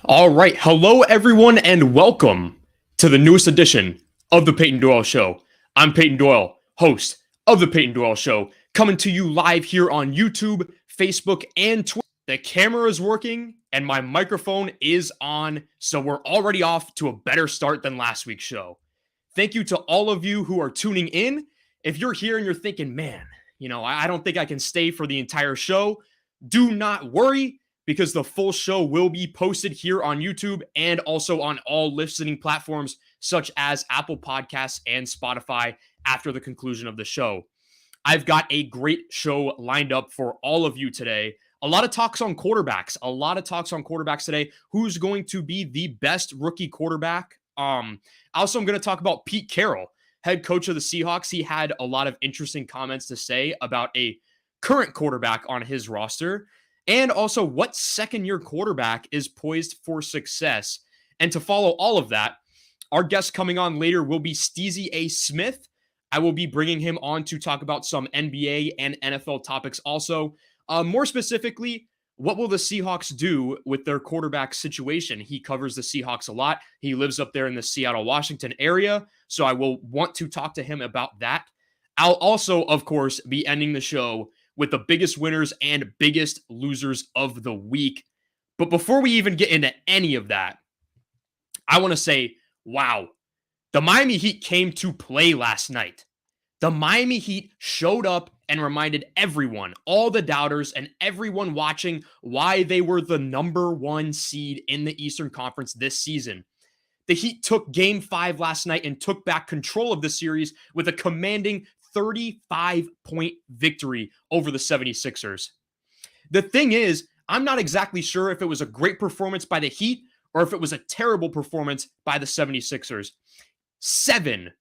All right. Hello, everyone, and welcome to the newest edition of the Peyton Doyle Show. I'm Peyton Doyle, host of the Peyton Doyle Show, coming to you live here on YouTube, Facebook, and Twitter. The camera is working and my microphone is on, so we're already off to a better start than last week's show. Thank you to all of you who are tuning in. If you're here and you're thinking, man, I don't think I can stay for the entire show, do not worry, because the full show will be posted here on YouTube and also on all listening platforms such as Apple Podcasts and Spotify after the conclusion of the show. I've got a great show lined up for all of you today. A lot of talks on quarterbacks. Today. Who's going to be the best rookie quarterback? Also, I'm going to talk about Pete Carroll, head coach of the Seahawks. He had a lot of interesting comments to say about a current quarterback on his roster, and also what second-year quarterback is poised for success. And to follow all of that, our guest coming on later will be Steezy A. Smith. I will be bringing him on to talk about some NBA and NFL topics also. More specifically, what will the Seahawks do with their quarterback situation? He covers the Seahawks a lot. He lives up there in the Seattle, Washington area, so I will want to talk to him about that. I'll also, of course, be ending the show with the biggest winners and biggest losers of the week. But before we even get into any of that, I want to say, wow, the Miami Heat came to play last night. The Miami Heat showed up and reminded everyone, all the doubters and everyone watching, why they were the number one seed in the Eastern Conference this season. The Heat took Game 5 last night and took back control of the series with a commanding 35-point victory over the 76ers. The thing is, I'm not exactly sure if it was a great performance by the Heat or if it was a terrible performance by the 76ers. 7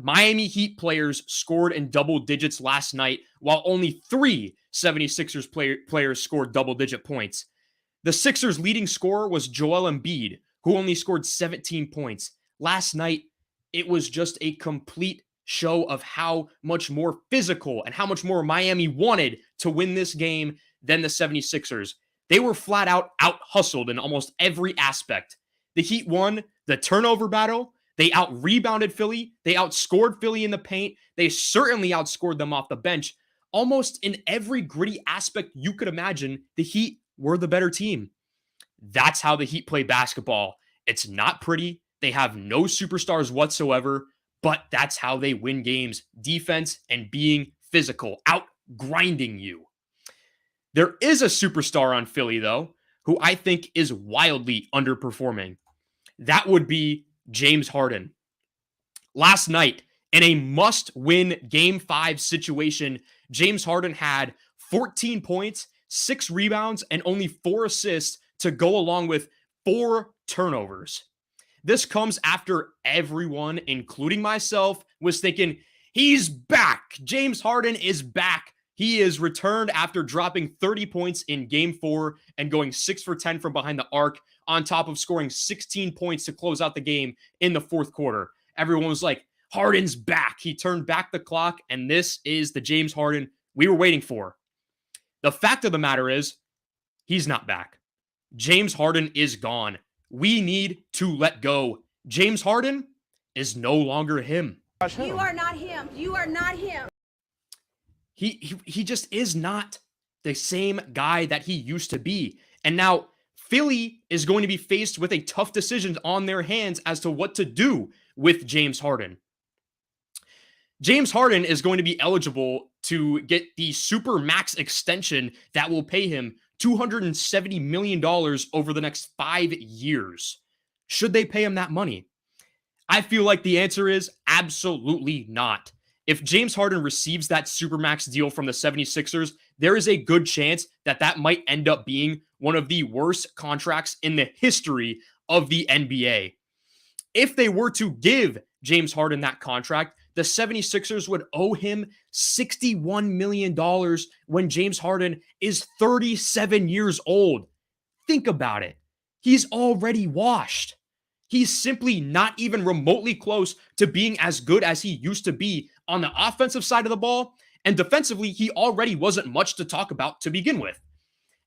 Miami Heat players scored in double digits last night, while only 3 76ers players scored double-digit points. The Sixers' leading scorer was Joel Embiid, who only scored 17 points. Last night, it was just a complete show of how much more physical and how much more Miami wanted to win this game than the 76ers. They were flat out hustled in almost every aspect. The Heat won the turnover battle. They out-rebounded Philly. They outscored Philly in the paint. They certainly outscored them off the bench. Almost in every gritty aspect you could imagine, the Heat were the better team. That's how the Heat play basketball. It's not pretty. They have no superstars whatsoever, but that's how they win games. Defense and being physical, out-grinding you. There is a superstar on Philly, though, who I think is wildly underperforming. That would be James Harden. Last night, in a must-win Game 5 situation, James Harden had 14 points, 6 rebounds, and only 4 assists to go along with 4 turnovers. This comes after everyone, including myself, was thinking, he's back. James Harden is back. He is returned after dropping 30 points in Game 4 and going 6 for 10 from behind the arc, on top of scoring 16 points to close out the game in the fourth quarter. Everyone was like, Harden's back. He turned back the clock, and this is the James Harden we were waiting for. The fact of the matter is, he's not back. James Harden is gone. We need to let go. James Harden is no longer him. You are not him. You are not him. He just is not the same guy that he used to be. And now Philly is going to be faced with a tough decision on their hands as to what to do with James Harden. James Harden is going to be eligible to get the super max extension that will pay him $270 million over the next 5 years. Should they pay him that money? I feel like the answer is absolutely not. If James Harden receives that supermax deal from the 76ers, there is a good chance that that might end up being one of the worst contracts in the history of the NBA. If they were to give James Harden that contract, the 76ers would owe him $61 million when James Harden is 37 years old. Think about it. He's already washed. He's simply not even remotely close to being as good as he used to be on the offensive side of the ball. And defensively, he already wasn't much to talk about to begin with.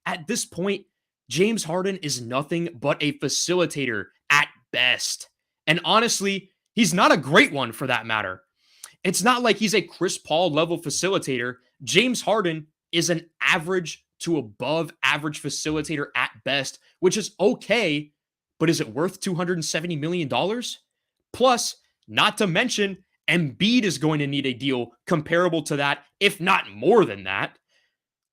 At this point, James Harden is nothing but a facilitator at best. And honestly, he's not a great one for that matter. It's not like he's a Chris Paul level facilitator. James Harden is an average to above average facilitator at best, which is okay, but is it worth $270 million? Plus, not to mention, Embiid is going to need a deal comparable to that, if not more than that.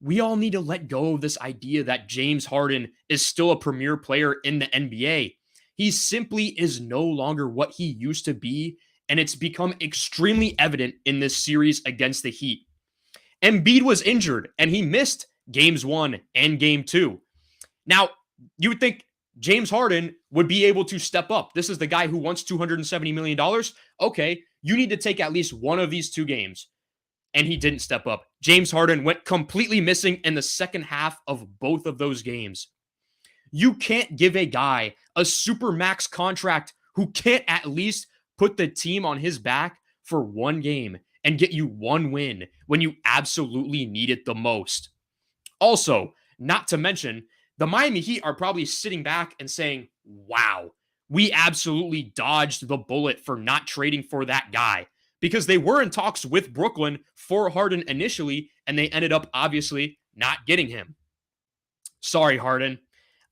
We all need to let go of this idea that James Harden is still a premier player in the NBA. He simply is no longer what he used to be, and it's become extremely evident in this series against the Heat. Embiid was injured, and he missed games 1 and game 2. Now, you would think James Harden would be able to step up. This is the guy who wants $270 million. Okay, you need to take at least one of these 2 games. And he didn't step up. James Harden went completely missing in the second half of both of those games. You can't give a guy a super max contract who can't at least put the team on his back for 1 game and get you 1 win when you absolutely need it the most. Also, not to mention, the Miami Heat are probably sitting back and saying, wow, we absolutely dodged the bullet for not trading for that guy. Because they were in talks with Brooklyn for Harden initially, and they ended up obviously not getting him. Sorry, Harden.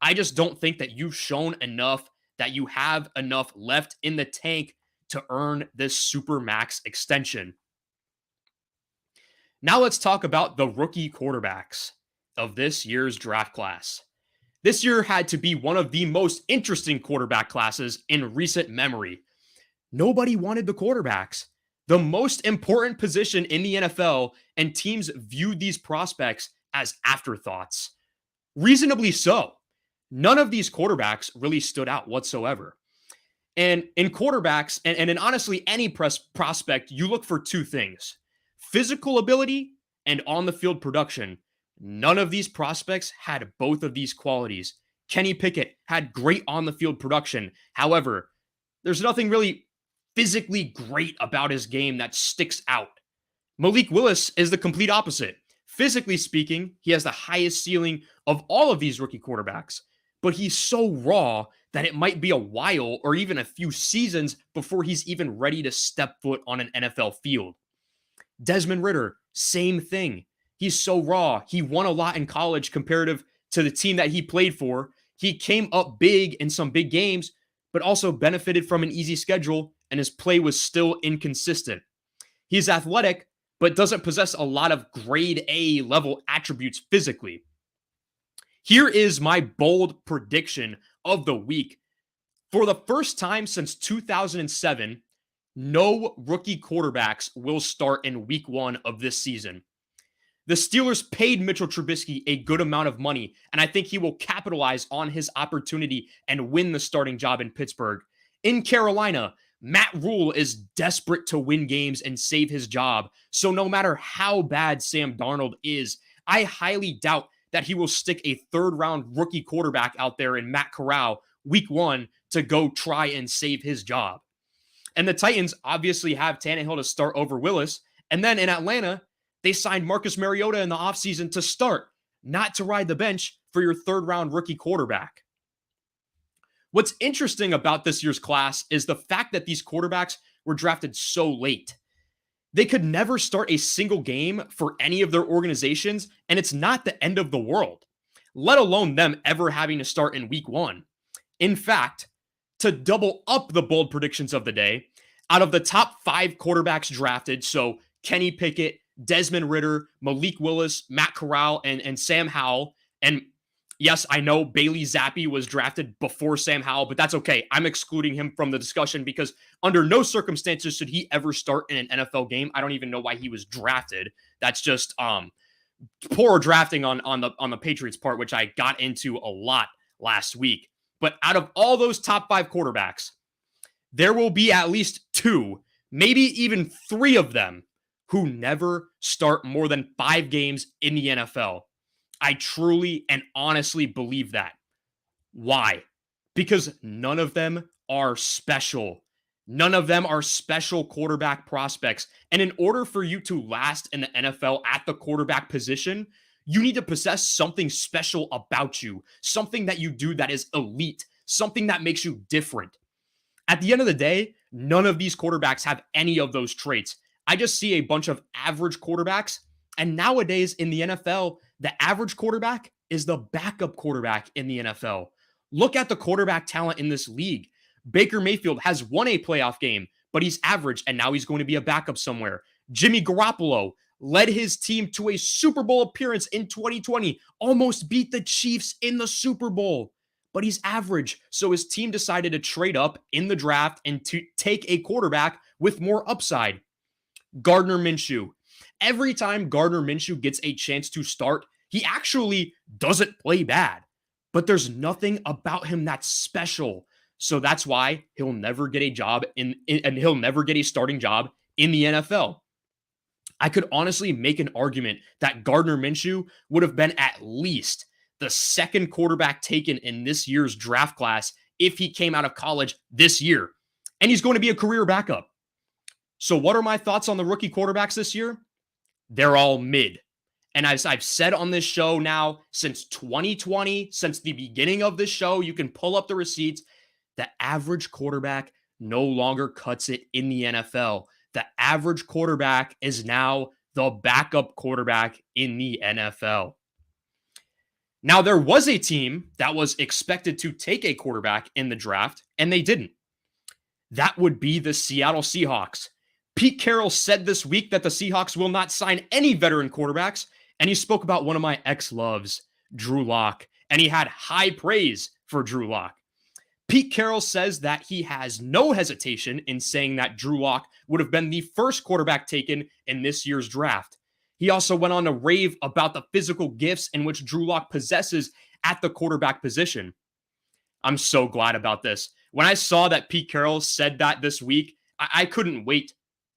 I just don't think that you've shown enough, that you have enough left in the tank to earn this super max extension. Now let's talk about the rookie quarterbacks of this year's draft class. This year had to be one of the most interesting quarterback classes in recent memory. Nobody wanted the quarterbacks. The most important position in the NFL, and teams viewed these prospects as afterthoughts. Reasonably so. None of these quarterbacks really stood out whatsoever. And in quarterbacks, and in honestly any prospect, you look for 2 things: physical ability and on-the-field production. None of these prospects had both of these qualities. Kenny Pickett had great on-the-field production. However, there's nothing really physically great about his game that sticks out. Malik Willis is the complete opposite. Physically speaking, he has the highest ceiling of all of these rookie quarterbacks, but he's so raw that it might be a while or even a few seasons before he's even ready to step foot on an NFL field. Desmond Ridder, same thing. He's so raw. He won a lot in college comparative to the team that he played for. He came up big in some big games, but also benefited from an easy schedule, and his play was still inconsistent. He's athletic, but doesn't possess a lot of grade A level attributes physically. Here is my bold prediction of the week. For the first time since 2007, no rookie quarterbacks will start in week 1 of this season. The Steelers paid Mitchell Trubisky a good amount of money, and I think he will capitalize on his opportunity and win the starting job in Pittsburgh. In Carolina, Matt Rule is desperate to win games and save his job, so no matter how bad Sam Darnold is, I highly doubt that he will stick a 3rd-round rookie quarterback out there in Matt Corral week 1 to go try and save his job. And the Titans obviously have Tannehill to start over Willis, and then in Atlanta, they signed Marcus Mariota in the offseason to start, not to ride the bench for your 3rd-round rookie quarterback. What's interesting about this year's class is the fact that these quarterbacks were drafted so late. They could never start a single game for any of their organizations, and it's not the end of the world, let alone them ever having to start in week 1. In fact, to double up the bold predictions of the day, out of the top 5 quarterbacks drafted, so Kenny Pickett, Desmond Ridder, Malik Willis, Matt Corral, and Sam Howell. And yes, I know Bailey Zappi was drafted before Sam Howell, but that's okay. I'm excluding him from the discussion because under no circumstances should he ever start in an NFL game. I don't even know why he was drafted. That's just poor drafting on the Patriots' part, which I got into a lot last week. But out of all those top 5 quarterbacks, there will be at least 2, maybe even 3 of them who never start more than 5 games in the NFL. I truly and honestly believe that. Why? Because none of them are special. None of them are special quarterback prospects. And in order for you to last in the NFL at the quarterback position, You need to possess something special about you, something that you do that is elite, something that makes you different. At the end of the day, none of these quarterbacks have any of those traits. I just see a bunch of average quarterbacks. And nowadays in the NFL, the average quarterback is the backup quarterback in the NFL. Look at the quarterback talent in this league. Baker Mayfield has won a playoff game, but he's average, and now he's going to be a backup somewhere. Jimmy Garoppolo led his team to a Super Bowl appearance in 2020, almost beat the Chiefs in the Super Bowl, but he's average. So his team decided to trade up in the draft and to take a quarterback with more upside. Gardner Minshew. Every time Gardner Minshew gets a chance to start, he actually doesn't play bad, but there's nothing about him that's special. So that's why he'll never get a job and he'll never get a starting job in the NFL. I could honestly make an argument that Gardner Minshew would have been at least the second quarterback taken in this year's draft class if he came out of college this year. And he's going to be a career backup. So what are my thoughts on the rookie quarterbacks this year? They're all mid. And as I've said on this show now, since 2020, since the beginning of this show, you can pull up the receipts. The average quarterback no longer cuts it in the NFL. The average quarterback is now the backup quarterback in the NFL. Now, there was a team that was expected to take a quarterback in the draft, and they didn't. That would be the Seattle Seahawks. Pete Carroll said this week that the Seahawks will not sign any veteran quarterbacks, and he spoke about one of my ex-loves, Drew Lock, and he had high praise for Drew Lock. Pete Carroll says that he has no hesitation in saying that Drew Lock would have been the first quarterback taken in this year's draft. He also went on to rave about the physical gifts in which Drew Lock possesses at the quarterback position. I'm so glad about this. When I saw that Pete Carroll said that this week, I couldn't wait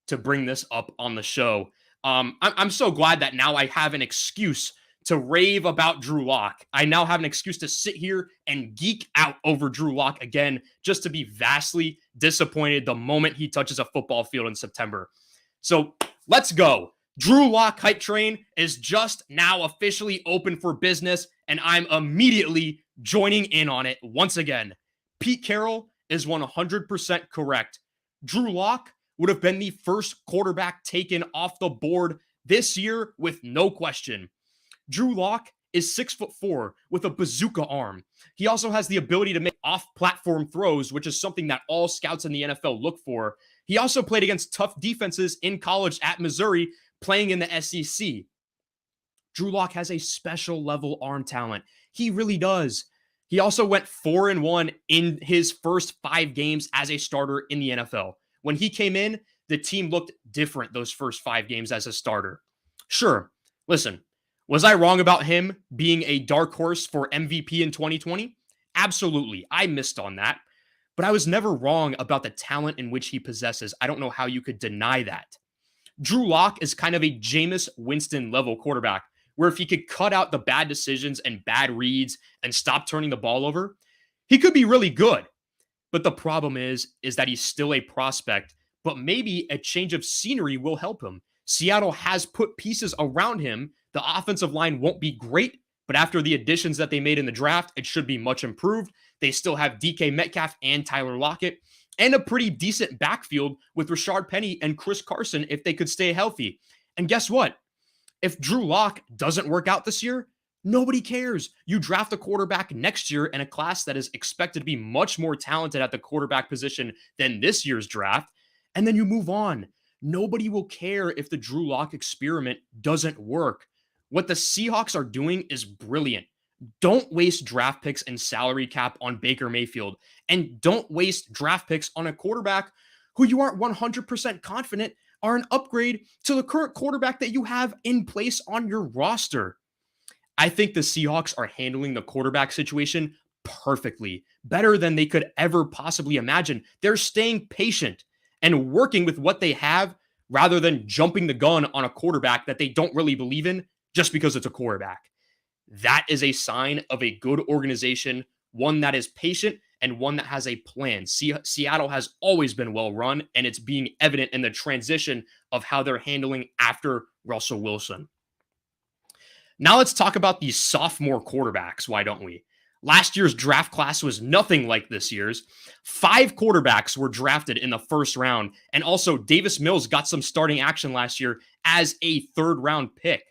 to bring this up on the show. I'm so glad that now I have an excuse to rave about Drew Lock. I now have an excuse to sit here and geek out over Drew Lock again, just to be vastly disappointed the moment he touches a football field in September. So let's go. Drew Lock hype train is just now officially open for business, and I'm immediately joining in on it once again. Pete Carroll is 100% correct. Drew Lock would have been the first quarterback taken off the board this year with no question. Drew Lock is 6'4" with a bazooka arm. He also has the ability to make off-platform throws, which is something that all scouts in the NFL look for. He also played against tough defenses in college at Missouri, playing in the SEC. Drew Lock has a special level arm talent. He really does. He also went 4-1 in his first 5 games as a starter in the NFL. When he came in, the team looked different those first 5 games as a starter. Sure, listen, was I wrong about him being a dark horse for MVP in 2020? Absolutely. I missed on that. But I was never wrong about the talent in which he possesses. I don't know how you could deny that. Drew Lock is kind of a Jameis Winston level quarterback, where if he could cut out the bad decisions and bad reads and stop turning the ball over, he could be really good. But the problem is that he's still a prospect, but maybe a change of scenery will help him. Seattle has put pieces around him. The offensive line won't be great, but after the additions that they made in the draft, it should be much improved. They still have DK Metcalf and Tyler Lockett, and a pretty decent backfield with Rashard Penny and Chris Carson if they could stay healthy. And guess what? If Drew Lock doesn't work out this year, nobody cares. You draft a quarterback next year in a class that is expected to be much more talented at the quarterback position than this year's draft, and then you move on. Nobody will care if the Drew Lock experiment doesn't work. What the Seahawks are doing is brilliant. Don't waste draft picks and salary cap on Baker Mayfield, and don't waste draft picks on a quarterback who you aren't 100% confident are an upgrade to the current quarterback that you have in place on your roster. I think the Seahawks are handling the quarterback situation perfectly, better than they could ever possibly imagine. They're staying patient and working with what they have rather than jumping the gun on a quarterback that they don't really believe in just because it's a quarterback. That is a sign of a good organization, one that is patient and one that has a plan. Seattle has always been well run, and it's being evident in the transition of how they're handling after Russell Wilson. Now let's talk about these sophomore quarterbacks, why don't we? Last year's draft class was nothing like this year's. 5 quarterbacks were drafted in the first round, and also Davis Mills got some starting action last year as a third-round pick.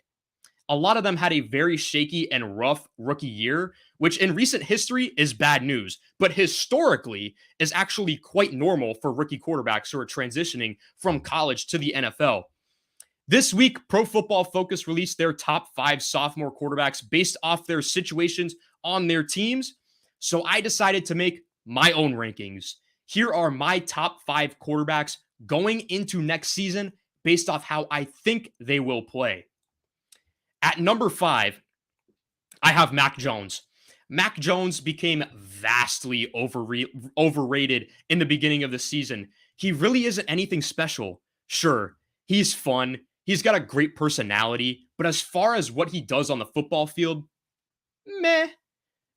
A lot of them had a very shaky and rough rookie year, which in recent history is bad news, but historically is actually quite normal for rookie quarterbacks who are transitioning from college to the NFL. This week, Pro Football Focus released their top 5 sophomore quarterbacks based off their situations on their teams. So I decided to make my own rankings. Here are my top 5 quarterbacks going into next season based off how I think they will play. At number 5, I have Mac Jones. Mac Jones became vastly overrated in the beginning of the season. He really isn't anything special. Sure, he's fun. He's got a great personality, but as far as what he does on the football field, meh.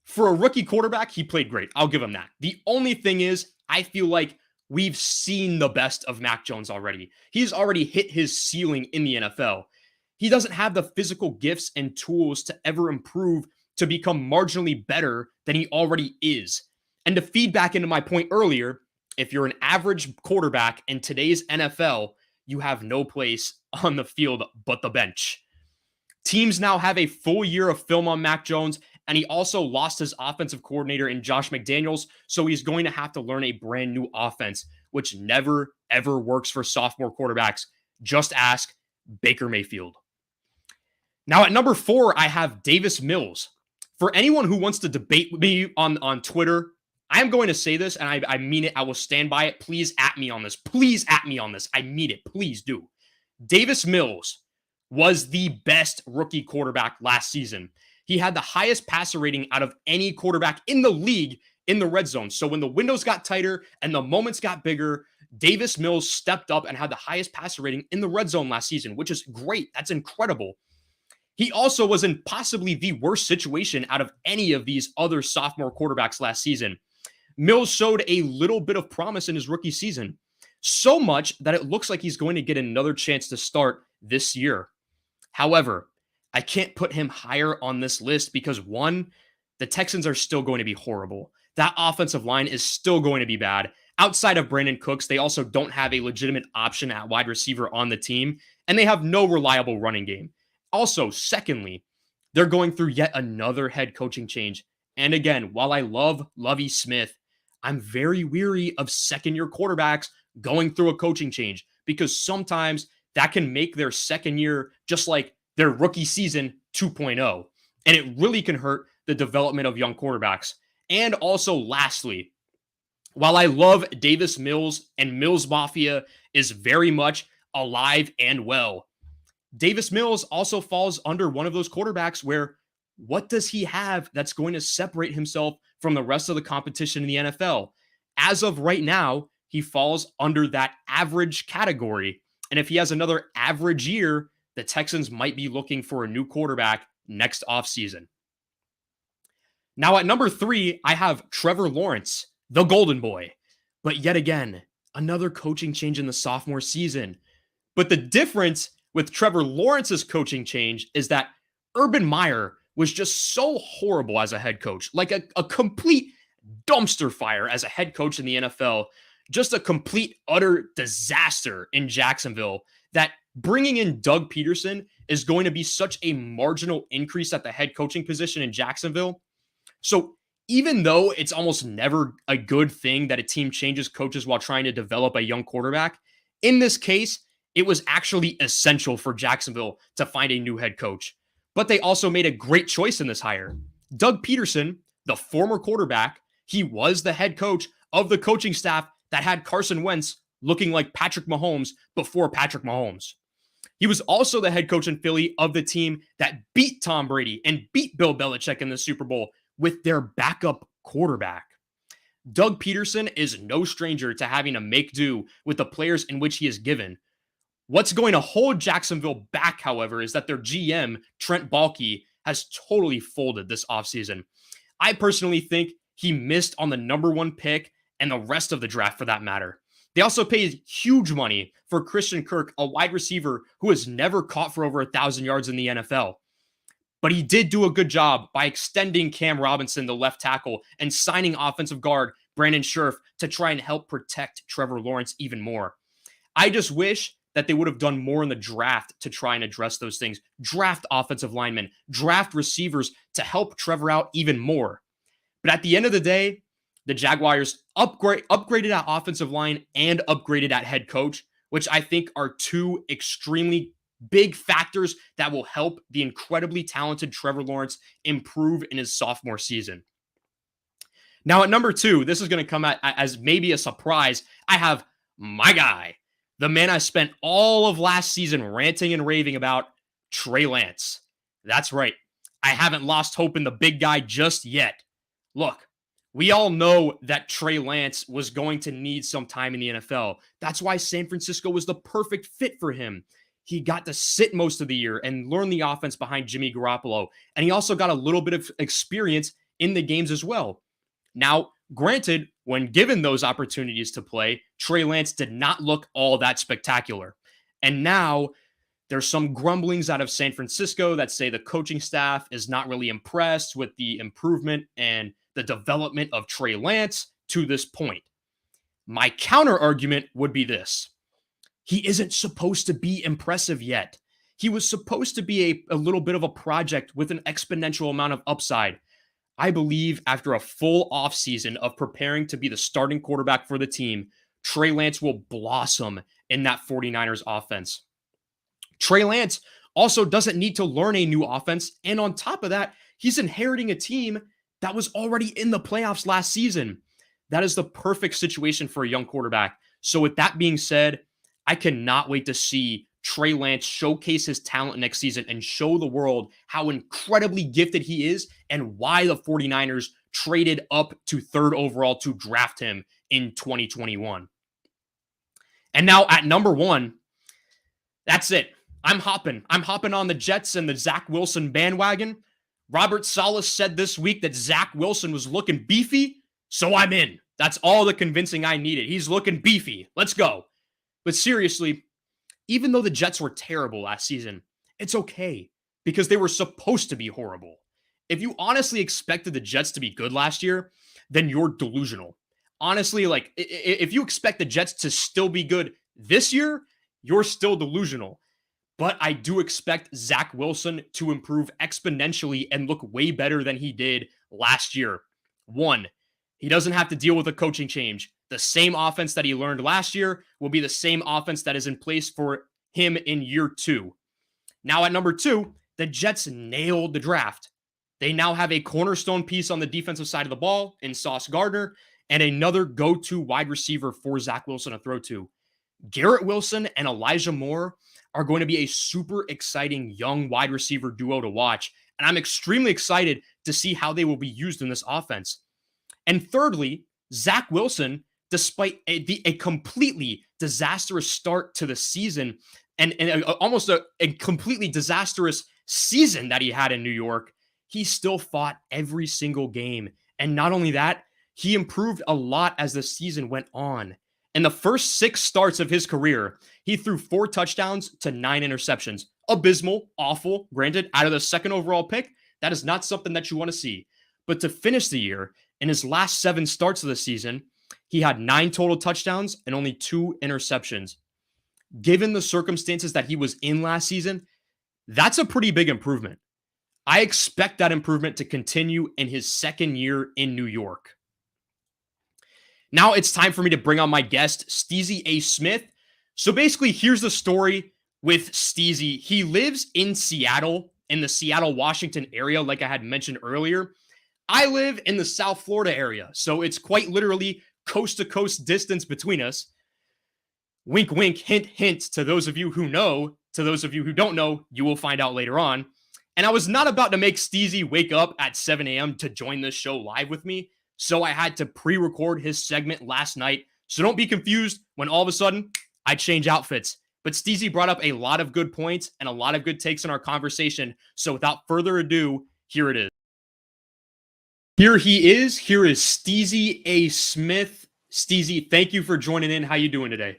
For a rookie quarterback, he played great. I'll give him that. The only thing is, I feel like we've seen the best of Mac Jones already. He's already hit his ceiling in the NFL. He doesn't have the physical gifts and tools to ever improve to become marginally better than he already is. And to feed back into my point earlier, if you're an average quarterback in today's NFL, you have no place on the field but the bench. Teams now have a full year of film on Mac Jones, and he also lost his offensive coordinator in Josh McDaniels, so he's going to have to learn a brand new offense, which never, ever works for sophomore quarterbacks. Just ask Baker Mayfield. Now at number 4, I have Davis Mills. For anyone who wants to debate with me on Twitter, I am going to say this, and I mean it. I will stand by it. Please at me on this. Please at me on this. I mean it. Please do. Davis Mills was the best rookie quarterback last season. He had the highest passer rating out of any quarterback in the league in the red zone. So when the windows got tighter and the moments got bigger, Davis Mills stepped up and had the highest passer rating in the red zone last season, which is great. That's incredible. He also was in possibly the worst situation out of any of these other sophomore quarterbacks last season. Mills showed a little bit of promise in his rookie season, so much that it looks like he's going to get another chance to start this year. However, I can't put him higher on this list because, one, the Texans are still going to be horrible. That offensive line is still going to be bad. Outside of Brandon Cooks, they also don't have a legitimate option at wide receiver on the team, and they have no reliable running game. Also, secondly, they're going through yet another head coaching change. And again, while I love Lovie Smith, I'm very weary of second-year quarterbacks going through a coaching change because sometimes that can make their second year just like their rookie season 2.0. And it really can hurt the development of young quarterbacks. And also, lastly, while I love Davis Mills and Mills Mafia is very much alive and well, Davis Mills also falls under one of those quarterbacks where what does he have that's going to separate himself from the rest of the competition in the NFL? As of right now, he falls under that average category. And if he has another average year, the Texans might be looking for a new quarterback next offseason. Now at number 3, I have Trevor Lawrence, the Golden Boy. But yet again, another coaching change in the sophomore season. But the difference with Trevor Lawrence's coaching change is that Urban Meyer was just so horrible as a head coach, like a complete dumpster fire as a head coach in the NFL, just a complete, utter disaster in Jacksonville, that bringing in Doug Peterson is going to be such a marginal increase at the head coaching position in Jacksonville. So even though it's almost never a good thing that a team changes coaches while trying to develop a young quarterback, in this case, it was actually essential for Jacksonville to find a new head coach. But they also made a great choice in this hire. Doug Peterson, the former quarterback, he was the head coach of the coaching staff that had Carson Wentz looking like Patrick Mahomes before Patrick Mahomes. He was also the head coach in Philly of the team that beat Tom Brady and beat Bill Belichick in the Super Bowl with their backup quarterback. Doug Peterson is no stranger to having to make do with the players in which he is given. What's going to hold Jacksonville back, however, is that their GM, Trent Baalke, has totally folded this offseason. I personally think he missed on the number 1 pick and the rest of the draft for that matter. They also paid huge money for Christian Kirk, a wide receiver who has never caught for over 1,000 yards in the NFL. But he did do a good job by extending Cam Robinson, the left tackle, and signing offensive guard Brandon Scherf to try and help protect Trevor Lawrence even more. I just wish that they would have done more in the draft to try and address those things. Draft offensive linemen, draft receivers to help Trevor out even more. But at the end of the day, the Jaguars upgraded at offensive line and upgraded at head coach, which I think are two extremely big factors that will help the incredibly talented Trevor Lawrence improve in his sophomore season. Now at number 2, this is going to come as maybe a surprise. I have my guy, the man I spent all of last season ranting and raving about, Trey Lance. That's right. I haven't lost hope in the big guy just yet. Look, we all know that Trey Lance was going to need some time in the NFL. That's why San Francisco was the perfect fit for him. He got to sit most of the year and learn the offense behind Jimmy Garoppolo. And he also got a little bit of experience in the games as well. Now, granted, when given those opportunities to play, Trey Lance did not look all that spectacular. And now there's some grumblings out of San Francisco that say the coaching staff is not really impressed with the improvement and the development of Trey Lance to this point. My counter argument would be this. He isn't supposed to be impressive yet. He was supposed to be a little bit of a project with an exponential amount of upside. I believe after a full offseason of preparing to be the starting quarterback for the team, Trey Lance will blossom in that 49ers offense. Trey Lance also doesn't need to learn a new offense. And on top of that, he's inheriting a team that was already in the playoffs last season. That is the perfect situation for a young quarterback. So with that being said, I cannot wait to see Trey Lance showcase his talent next season and show the world how incredibly gifted he is and why the 49ers traded up to 3rd overall to draft him in 2021. And now at number 1, that's it. I'm hopping on the Jets and the Zach Wilson bandwagon. Robert Saleh said this week that Zach Wilson was looking beefy, so I'm in. That's all the convincing I needed. He's looking beefy. Let's go. But seriously, even though the Jets were terrible last season, it's okay because they were supposed to be horrible. If you honestly expected the Jets to be good last year, then you're delusional. Honestly, like if you expect the Jets to still be good this year, you're still delusional. But I do expect Zach Wilson to improve exponentially and look way better than he did last year. 1, he doesn't have to deal with a coaching change. The same offense that he learned last year will be the same offense that is in place for him in year 2. Now at number 2, the Jets nailed the draft. They now have a cornerstone piece on the defensive side of the ball in Sauce Gardner and another go-to wide receiver for Zach Wilson to throw to. Garrett Wilson and Elijah Moore are going to be a super exciting young wide receiver duo to watch. And I'm extremely excited to see how they will be used in this offense. And thirdly, Zach Wilson, despite a completely disastrous start to the season and almost a completely disastrous season that he had in New York, he still fought every single game. And not only that, he improved a lot as the season went on. In the first 6 starts of his career, he threw 4 touchdowns to 9 interceptions. Abysmal, awful, granted, out of the 2nd overall pick, that is not something that you want to see. But to finish the year, in his last 7 starts of the season, he had 9 total touchdowns and only 2 interceptions. Given the circumstances that he was in last season, that's a pretty big improvement. I expect that improvement to continue in his 2nd year in New York. Now it's time for me to bring on my guest, Steezy A. Smith. So basically, here's the story with Steezy. He lives in Seattle, in the Seattle, Washington area, like I had mentioned earlier. I live in the South Florida area, so it's quite literally coast-to-coast distance between us. Wink, wink, hint, hint to those of you who know. To those of you who don't know, you will find out later on. And I was not about to make Steezy wake up at 7 a.m. to join this show live with me, so I had to pre-record his segment last night. So don't be confused when all of a sudden I change outfits. But Steezy brought up a lot of good points and a lot of good takes in our conversation. So without further ado, here it is. Here he is. Here is Steezy A. Smith. Steezy, thank you for joining in. How you doing today?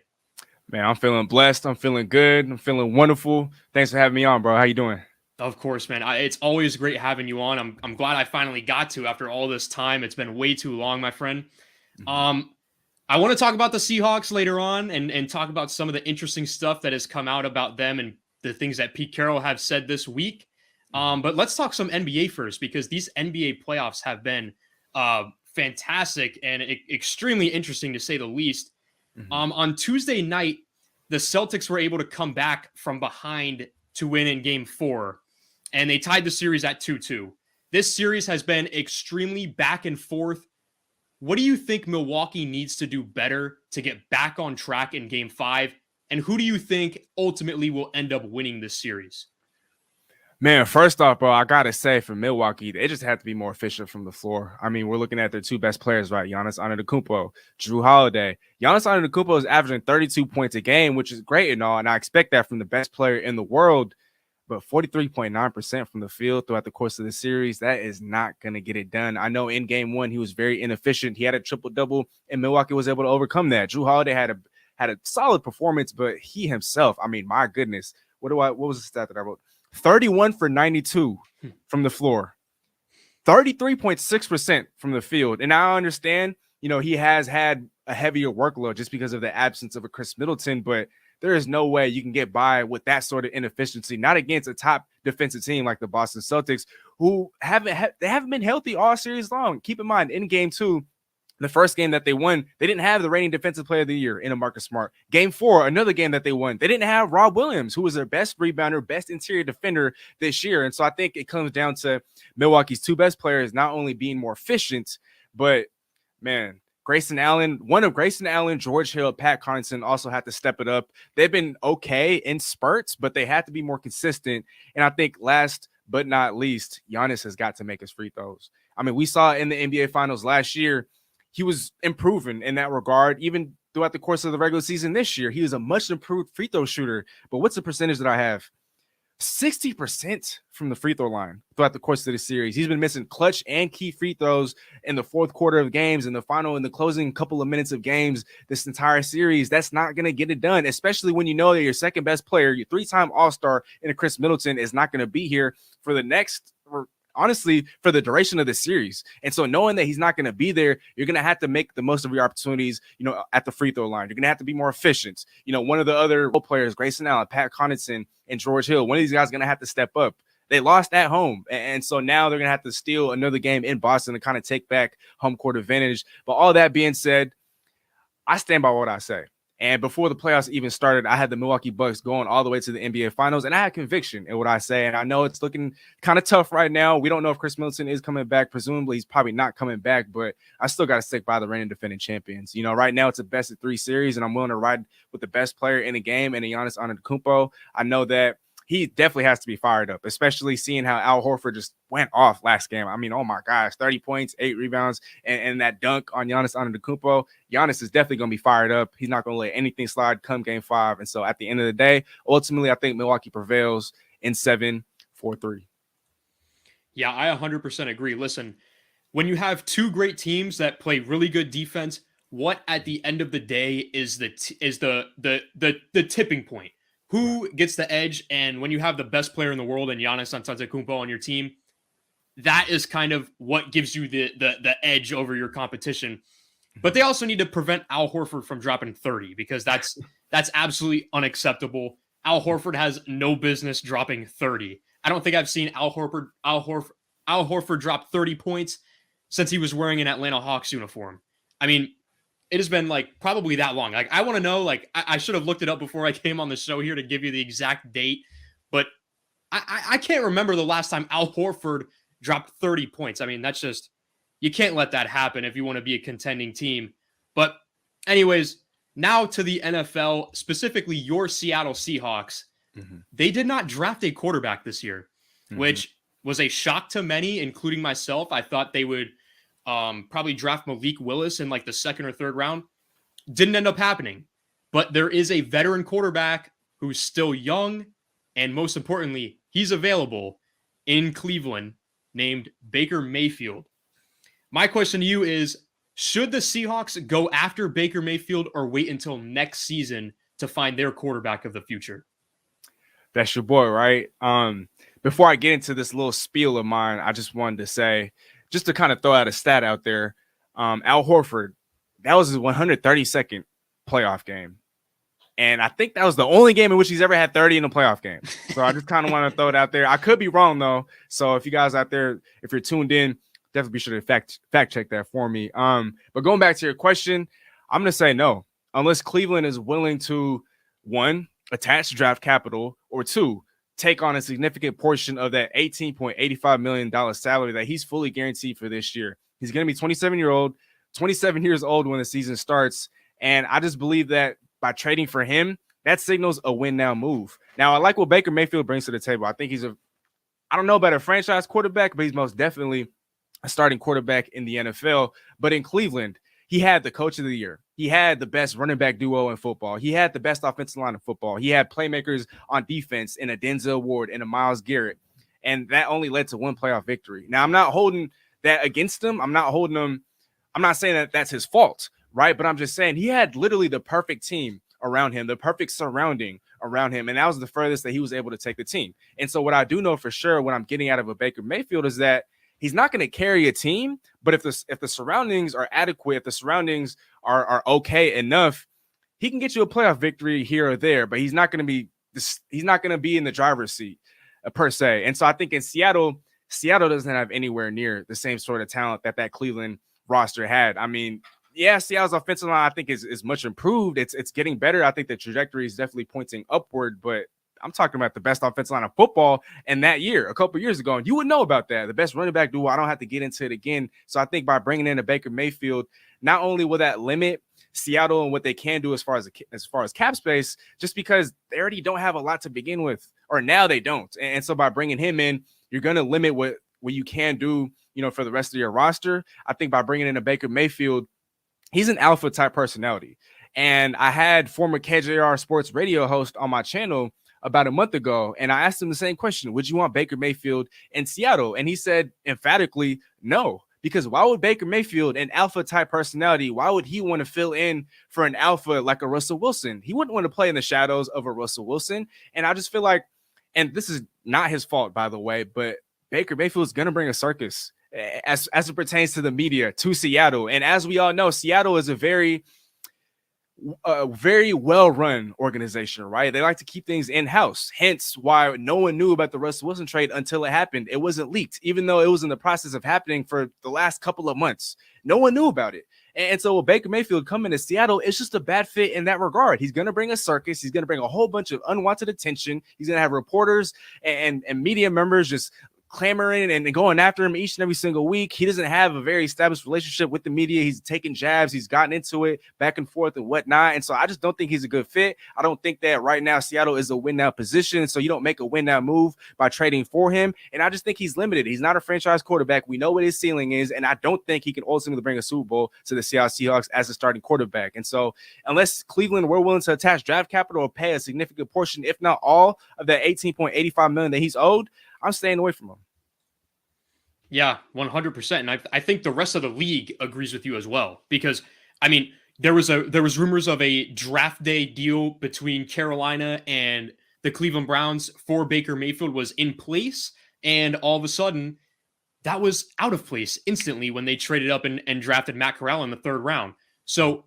Man, I'm feeling blessed. I'm feeling good. I'm feeling wonderful. Thanks for having me on, bro. How you doing? Of course, man. It's always great having you on. I'm glad I finally got to after all this time. It's been way too long, my friend. Mhm. I want to talk about the Seahawks later on and talk about some of the interesting stuff that has come out about them and the things that Pete Carroll have said this week. But let's talk some NBA first, because these NBA playoffs have been fantastic and extremely interesting, to say the least. Mhm. On Tuesday night, the Celtics were able to come back from behind to win in Game 4, and they tied the series at 2-2. This series has been extremely back and forth. What do you think Milwaukee needs to do better to get back on track in Game 5? And who do you think ultimately will end up winning this series? Man, first off, bro, I gotta say for Milwaukee, they just have to be more efficient from the floor. I mean, we're looking at their two best players, right? Giannis Antetokounmpo, Drew Holiday. Giannis Antetokounmpo is averaging 32 points a game, which is great and all, and I expect that from the best player in the world. But 43.9% from the field throughout the course of the series, that is not going to get it done. I know in Game 1 he was very inefficient. He had a triple-double, and Milwaukee was able to overcome that. Drew Holiday had a solid performance, but he himself, I mean, my goodness, what was the stat that I wrote? 31 for 92 from the floor, 33.6% from the field. And I understand, he has had a heavier workload just because of the absence of a Chris Middleton, but there is no way you can get by with that sort of inefficiency, not against a top defensive team like the Boston Celtics, who haven't been healthy all series long. Keep in mind, in Game 2, the first game that they won, they didn't have the reigning defensive player of the year in Marcus Smart. Game 4, another game that they won, they didn't have Rob Williams, who was their best rebounder, best interior defender this year. And so I think it comes down to Milwaukee's two best players not only being more efficient, but, man, Grayson Allen, George Hill, Pat Connaughton also had to step it up. They've been okay in spurts, but they had to be more consistent. And I think last but not least, Giannis has got to make his free throws. I mean, we saw in the NBA Finals last year, he was improving in that regard. Even throughout the course of the regular season this year, he was a much improved free throw shooter. But what's the percentage that I have? 60% from the free throw line throughout the course of the series. He's been missing clutch and key free throws in the fourth quarter of games, in the closing couple of minutes of games this entire series. That's not going to get it done, especially when you know that your second best player, your three-time All-Star in Chris Middleton, is not going to be here for the next, or honestly, for the duration of the series. And so knowing that he's not going to be there, you're going to have to make the most of your opportunities, at the free throw line. You're going to have to be more efficient. One of the other role players, Grayson Allen, Pat Connaughton, and George Hill, one of these guys is going to have to step up. They lost at home. And so now they're going to have to steal another game in Boston to kind of take back home court advantage. But all that being said, I stand by what I say. And before the playoffs even started, I had the Milwaukee Bucks going all the way to the NBA Finals, and I had conviction in what I say. And I know it's looking kind of tough right now. We don't know if Chris Middleton is coming back. Presumably, he's probably not coming back, but I still got to stick by the reigning defending champions. Right now it's a best of 3 series, and I'm willing to ride with the best player in the game, and Giannis Antetokounmpo. I know that he definitely has to be fired up, especially seeing how Al Horford just went off last game. I mean, oh my gosh, 30 points, 8 rebounds, and that dunk on Giannis Antetokounmpo. Giannis is definitely going to be fired up. He's not going to let anything slide come Game 5. And so at the end of the day, ultimately, I think Milwaukee prevails in 7-4-3. Yeah, I 100% agree. Listen, when you have two great teams that play really good defense, what at the end of the day is the tipping point? Who gets the edge? And when you have the best player in the world and Giannis Antetokounmpo on your team, that is kind of what gives you the edge over your competition. But they also need to prevent Al Horford from dropping 30, because that's absolutely unacceptable. Al Horford has no business dropping 30. I don't think I've seen Al Horford drop 30 points since he was wearing an Atlanta Hawks uniform. I mean, it has been probably that long. I want to know, I should have looked it up before I came on the show here to give you the exact date, but I can't remember the last time Al Horford dropped 30 points. I mean, that's just, you can't let that happen if you want to be a contending team. But anyways, now to the NFL, specifically your Seattle Seahawks. Mm-hmm. They did not draft a quarterback this year, which was a shock to many, including myself. I thought they would probably draft Malik Willis in the second or third round. Didn't end up happening. But there is a veteran quarterback who's still young, and most importantly, he's available in Cleveland, named Baker Mayfield. My question to you is, should the Seahawks go after Baker Mayfield or wait until next season to find their quarterback of the future? That's your boy, right? before I get into this little spiel of mine, I just wanted to say, just to kind of throw out a stat out there, Al Horford, that was his 132nd playoff game. And I think that was the only game in which he's ever had 30 in a playoff game. So I just kind of want to throw it out there. I could be wrong, though. So if you guys out there, if you're tuned in, definitely be sure to fact check that for me. But going back to your question, I'm going to say no. Unless Cleveland is willing to, one, attach draft capital, or two, take on a significant portion of that $18.85 million salary that he's fully guaranteed for this year. He's going to be 27 years old when the season starts. And I just believe that by trading for him, that signals a win now move. Now, I like what Baker Mayfield brings to the table. I think he's I don't know about a franchise quarterback, but he's most definitely a starting quarterback in the NFL. But in Cleveland, he had the coach of the year. He had the best running back duo in football. He had the best offensive line in football. He had playmakers on defense in a Denzel Ward and a Myles Garrett. And that only led to one playoff victory. Now, I'm not holding that against him. I'm not saying that that's his fault, right? But I'm just saying he had literally the perfect team around him, the perfect surrounding around him. And that was the furthest that he was able to take the team. And so what I do know for sure, what I'm getting out of a Baker Mayfield, is that he's not going to carry a team, but if the surroundings are adequate, if the surroundings are okay enough, he can get you a playoff victory here or there, but he's not going to be in the driver's seat per se. And so I think in Seattle doesn't have anywhere near the same sort of talent that Cleveland roster had. I mean, yeah, Seattle's offensive line, I think, is much improved. It's getting better. I think the trajectory is definitely pointing upward, but I'm talking about the best offensive line of football in that year, a couple years ago. And you would know about that. The best running back duo. I don't have to get into it again. So I think by bringing in a Baker Mayfield, not only will that limit Seattle and what they can do as far as cap space, just because they already don't have a lot to begin with, or now they don't. And so by bringing him in, you're going to limit what you can do, for the rest of your roster. I think by bringing in a Baker Mayfield, he's an alpha type personality. And I had former KJR sports radio host on my channel about a month ago, and I asked him the same question: would you want Baker Mayfield in Seattle? And he said emphatically no, because why would Baker Mayfield, an alpha type personality, why would he want to fill in for an alpha like a Russell Wilson? He wouldn't want to play in the shadows of a Russell Wilson. And I just feel like, and this is not his fault, by the way, but Baker Mayfield is going to bring a circus as it pertains to the media to Seattle. And as we all know, Seattle is a very well-run organization, right? They like to keep things in-house, hence why no one knew about the Russell Wilson trade until it happened. It wasn't leaked, even though it was in the process of happening for the last couple of months. No one knew about it. And so with Baker Mayfield coming to Seattle, it's just a bad fit in that regard. He's going to bring a circus. He's going to bring a whole bunch of unwanted attention. He's going to have reporters and media members just clamoring and going after him each and every single week. He doesn't have a very established relationship with the media. He's taking jabs. He's gotten into it back and forth and whatnot. And so I just don't think he's a good fit. I don't think that right now Seattle is a win now position. So you don't make a win now move by trading for him. And I just think he's limited. He's not a franchise quarterback. We know what his ceiling is. And I don't think he can ultimately bring a Super Bowl to the Seattle Seahawks as a starting quarterback. And so unless Cleveland were willing to attach draft capital or pay a significant portion, if not all, of that $18.85 million that he's owed, I'm staying away from him. Yeah, 100%. And I think the rest of the league agrees with you as well, because I mean, there was rumors of a draft day deal between Carolina and the Cleveland Browns for Baker Mayfield was in place, and all of a sudden that was out of place instantly when they traded up and drafted Matt Corral in the third round. So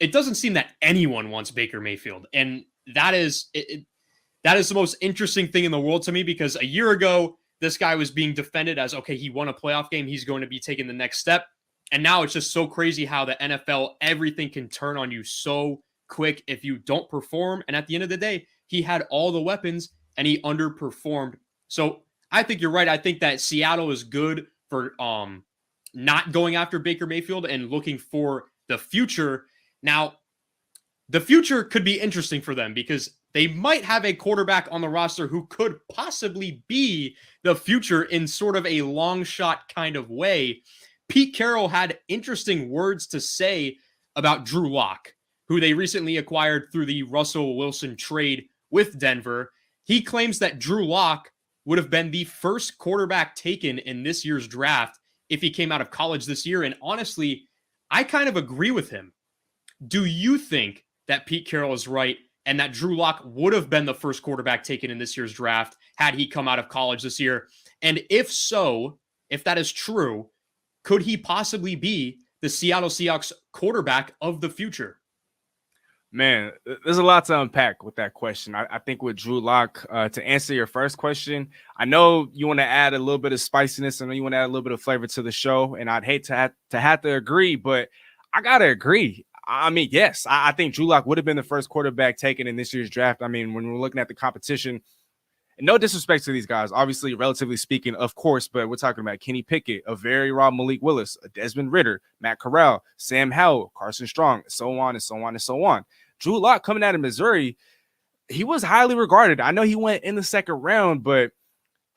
it doesn't seem that anyone wants Baker Mayfield, and that is the most interesting thing in the world to me, because a year ago this guy was being defended as, okay, he won a playoff game, he's going to be taking the next step. And now it's just so crazy how the NFL, everything can turn on you so quick if you don't perform. And at the end of the day, he had all the weapons and he underperformed. So I think you're right. I think that Seattle is good for not going after Baker Mayfield and looking for the future. Now, the future could be interesting for them because they might have a quarterback on the roster who could possibly be the future in sort of a long shot kind of way. Pete Carroll had interesting words to say about Drew Lock, who they recently acquired through the Russell Wilson trade with Denver. He claims that Drew Lock would have been the first quarterback taken in this year's draft if he came out of college this year. And honestly, I kind of agree with him. Do you think that Pete Carroll is right and that Drew Lock would have been the first quarterback taken in this year's draft had he come out of college this year? And if so, if that is true, could he possibly be the Seattle Seahawks quarterback of the future? Man, there's a lot to unpack with that question. I think with Drew Lock, to answer your first question, I know you want to add a little bit of spiciness. I know you want to add a little bit of flavor to the show, and I'd hate to have to agree, but I got to agree. I mean, yes, I think Drew Lock would have been the first quarterback taken in this year's draft. I mean, when we're looking at the competition, and no disrespect to these guys, obviously, relatively speaking, of course, but we're talking about Kenny Pickett, a very raw Malik Willis, a Desmond Ridder, Matt Corral, Sam Howell, Carson Strong, so on and so on and so on. Drew Lock coming out of Missouri, he was highly regarded. I know he went in the second round, but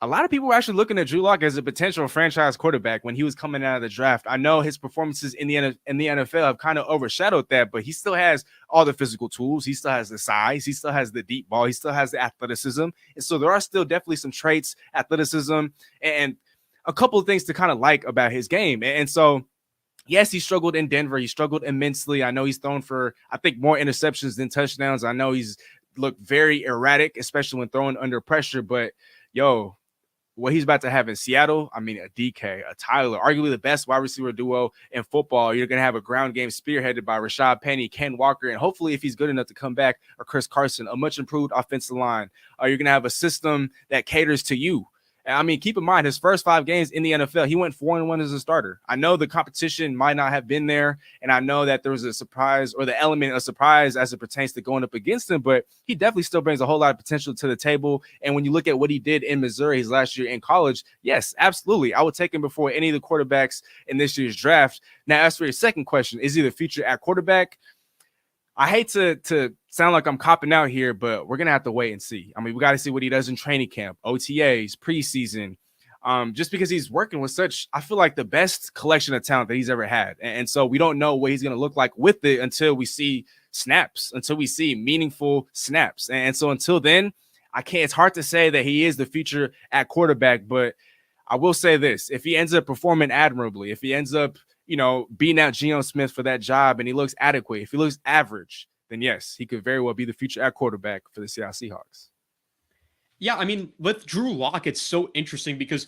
a lot of people were actually looking at Drew Lock as a potential franchise quarterback when he was coming out of the draft. I know his performances in the NFL have kind of overshadowed that, but he still has all the physical tools. He still has the size. He still has the deep ball. He still has the athleticism. And so there are still definitely some traits, athleticism, and a couple of things to kind of like about his game. And so, yes, he struggled in Denver. He struggled immensely. I know he's thrown for, I think, more interceptions than touchdowns. I know he's looked very erratic, especially when throwing under pressure. But, yo, what he's about to have in Seattle, I mean, a DK, a Tyler, arguably the best wide receiver duo in football. You're going to have a ground game spearheaded by Rashad Penny, Ken Walker, and hopefully, if he's good enough to come back, or Chris Carson, a much improved offensive line. You're going to have a system that caters to you. I mean, keep in mind, his first 5 games in the NFL, he went 4-1 as a starter. I know the competition might not have been there, and I know that there was a surprise or the element of surprise as it pertains to going up against him, but he definitely still brings a whole lot of potential to the table. And when you look at what he did in Missouri his last year in college, yes, absolutely. I would take him before any of the quarterbacks in this year's draft. Now, as for your second question, is he the future at quarterback? I hate to sound like I'm copping out here, but we're going to have to wait and see. I mean, we got to see what he does in training camp, OTAs, preseason, just because he's working with such, I feel like, the best collection of talent that he's ever had. And so we don't know what he's going to look like with it until we see snaps, until we see meaningful snaps. And so until then, it's hard to say that he is the future at quarterback, but I will say this. If he ends up performing admirably, if he ends up, beating out Geno Smith for that job and he looks adequate, if he looks average, then yes, he could very well be the future at quarterback for the Seattle Seahawks. Yeah, I mean, with Drew Lock, it's so interesting because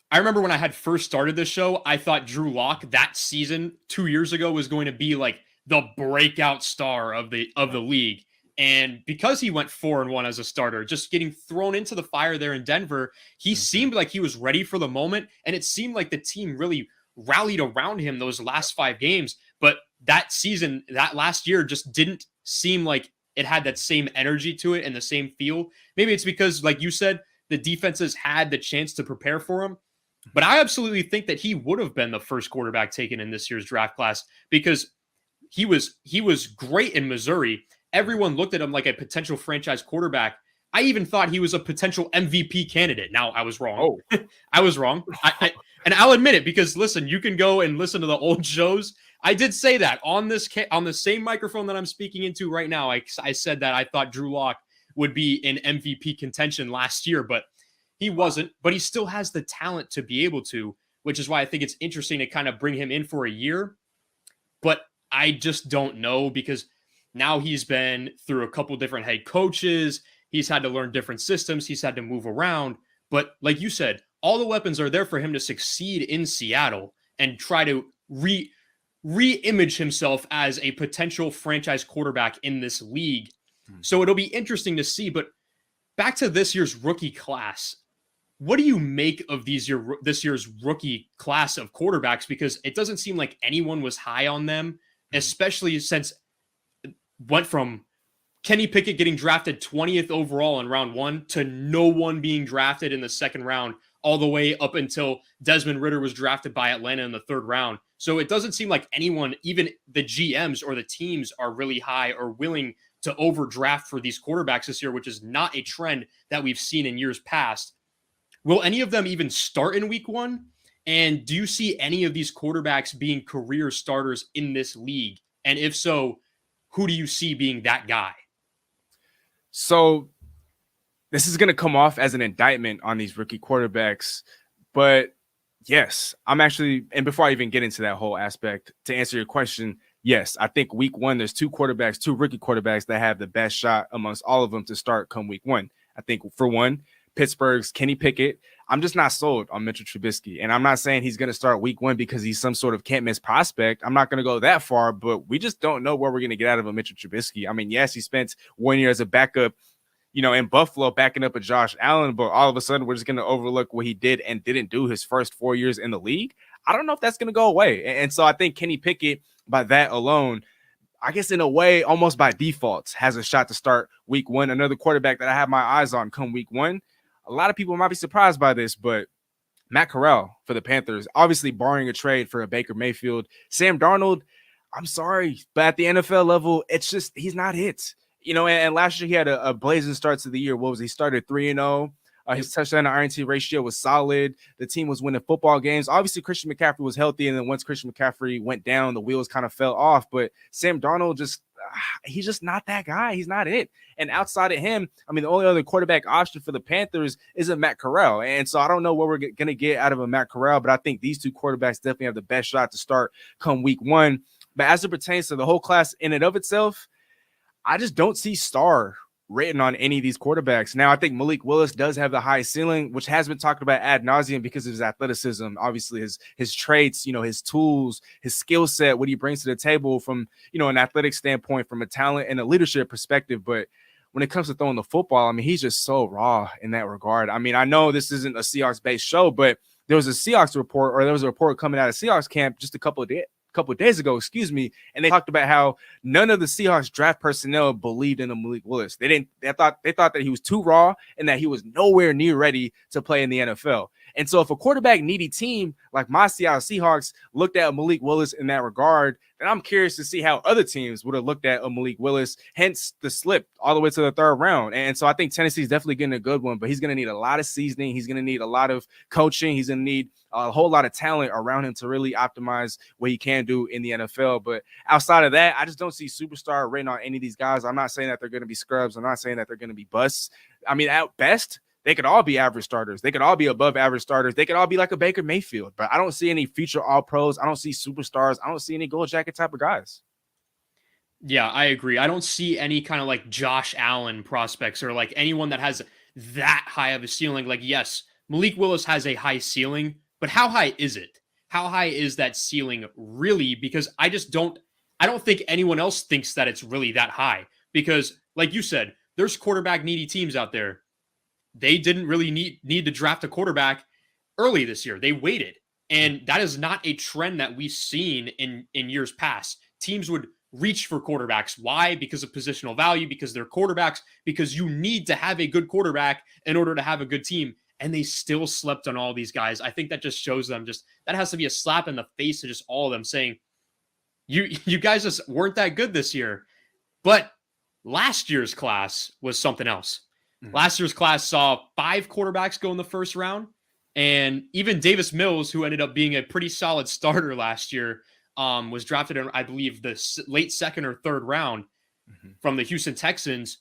I remember when I had first started this show, I thought Drew Lock that season 2 years ago was going to be like the breakout star of the league. And because he went 4-1 as a starter, just getting thrown into the fire there in Denver, he seemed like he was ready for the moment. And it seemed like the team really rallied around him those last 5 games. But that season, that last year, just didn't seem like it had that same energy to it and the same feel. Maybe it's because, like you said, the defenses had the chance to prepare for him. But I absolutely think that he would have been the first quarterback taken in this year's draft class because he was great in Missouri. Everyone looked at him like a potential franchise quarterback. I even thought he was a potential MVP candidate. Now, I was wrong. I was wrong. And I'll admit it because, listen, you can go and listen to the old shows. I did say that on the same microphone that I'm speaking into right now. I said that I thought Drew Lock would be in MVP contention last year, but he wasn't. But he still has the talent to be able to, which is why I think it's interesting to kind of bring him in for a year. But I just don't know because now he's been through a couple different head coaches. He's had to learn different systems. He's had to move around. But like you said, all the weapons are there for him to succeed in Seattle and try to re-image himself as a potential franchise quarterback in this league. So it'll be interesting to see. But back to this year's rookie class, what do you make of this year's rookie class of quarterbacks? Because it doesn't seem like anyone was high on them, especially since it went from Kenny Pickett getting drafted 20th overall in round 1 to no one being drafted in the second round, all the way up until Desmond Ridder was drafted by Atlanta in the 3rd round. So it doesn't seem like anyone, even the GMs or the teams, are really high or willing to overdraft for these quarterbacks this year, which is not a trend that we've seen in years past. Will any of them even start in week 1? And do you see any of these quarterbacks being career starters in this league? And if so, who do you see being that guy? So this is going to come off as an indictment on these rookie quarterbacks, but yes, I'm actually, and before I even get into that whole aspect, to answer your question, yes, I think week one, there's two rookie quarterbacks that have the best shot amongst all of them to start come week one. I think for one, Pittsburgh's Kenny Pickett. I'm just not sold on Mitchell Trubisky. And I'm not saying he's going to start week one because he's some sort of can't miss prospect. I'm not going to go that far, but we just don't know what we're going to get out of a Mitchell Trubisky. I mean, yes, he spent 1 year as a backup, in Buffalo backing up a Josh Allen, but all of a sudden we're just going to overlook what he did and didn't do his first 4 years in the league. I don't know if that's going to go away. And so I think Kenny Pickett, by that alone, I guess in a way, almost by default, has a shot to start week one. Another quarterback that I have my eyes on come week one. A lot of people might be surprised by this, but Matt Corral for the Panthers, obviously barring a trade for a Baker Mayfield. Sam Darnold, I'm sorry, but at the NFL level, it's just he's not it. And last year he had a blazing start to the year. What was he? Started 3-0. His touchdown to INT ratio was solid. The team was winning football games. Obviously, Christian McCaffrey was healthy, and then once Christian McCaffrey went down, the wheels kind of fell off. But Sam Darnold he's just not that guy. He's not it. And outside of him, I mean, the only other quarterback option for the Panthers is a Matt Corral. And so I don't know what we're going to get out of a Matt Corral, but I think these two quarterbacks definitely have the best shot to start come week one. But as it pertains to the whole class in and of itself, I just don't see star written on any of these quarterbacks. Now, I think Malik Willis does have the highest ceiling, which has been talked about ad nauseum because of his athleticism, obviously his traits, his tools, his skill set, what he brings to the table from, an athletic standpoint, from a talent and a leadership perspective. But when it comes to throwing the football, I mean, he's just so raw in that regard. I mean, I know this isn't a Seahawks-based show, but there was a report coming out of Seahawks camp just a couple of days ago, and they talked about how none of the Seahawks draft personnel believed in Malik Willis. They thought that he was too raw and that he was nowhere near ready to play in the NFL. And so if a quarterback needy team like my Seattle Seahawks looked at Malik Willis in that regard, then I'm curious to see how other teams would have looked at Malik Willis, hence the slip all the way to the third round. And so I think Tennessee's definitely getting a good one, but he's going to need a lot of seasoning. He's going to need a lot of coaching. He's going to need a whole lot of talent around him to really optimize what he can do in the NFL. But outside of that, I just don't see superstar written on any of these guys. I'm not saying that they're going to be scrubs. I'm not saying that they're going to be busts. I mean, at best, they could all be average starters. They could all be above average starters. They could all be like a Baker Mayfield. But I don't see any future all-pros. I don't see superstars. I don't see any gold jacket type of guys. Yeah, I agree. I don't see any kind of like Josh Allen prospects or like anyone that has that high of a ceiling. Like, yes, Malik Willis has a high ceiling, but how high is it? How high is that ceiling really? Because I don't think anyone else thinks that it's really that high. Because like you said, there's quarterback needy teams out there. They didn't really need to draft a quarterback early this year. They waited. And that is not a trend that we've seen in years past. Teams would reach for quarterbacks. Why? Because of positional value, because they're quarterbacks, because you need to have a good quarterback in order to have a good team. And they still slept on all these guys. I think that just shows them that has to be a slap in the face to just all of them saying, you guys just weren't that good this year. But last year's class was something else. Mm-hmm. Last year's class saw 5 quarterbacks go in the first round. And even Davis Mills, who ended up being a pretty solid starter last year, was drafted in, I believe, the late second or third round from the Houston Texans.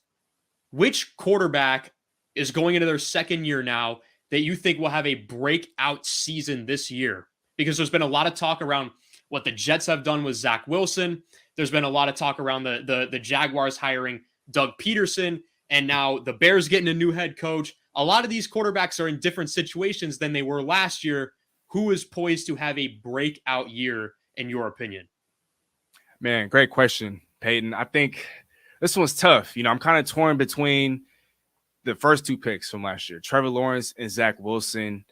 Which quarterback is going into their second year now that you think will have a breakout season this year? Because there's been a lot of talk around what the Jets have done with Zach Wilson. There's been a lot of talk around the Jaguars hiring Doug Peterson, and now the Bears getting a new head coach. A lot of these quarterbacks are in different situations than they were last year. Who is poised to have a breakout year, in your opinion? Man, great question, Payton. I think this one's tough. I'm kind of torn between the first 2 picks from last year, Trevor Lawrence and Zach Wilson.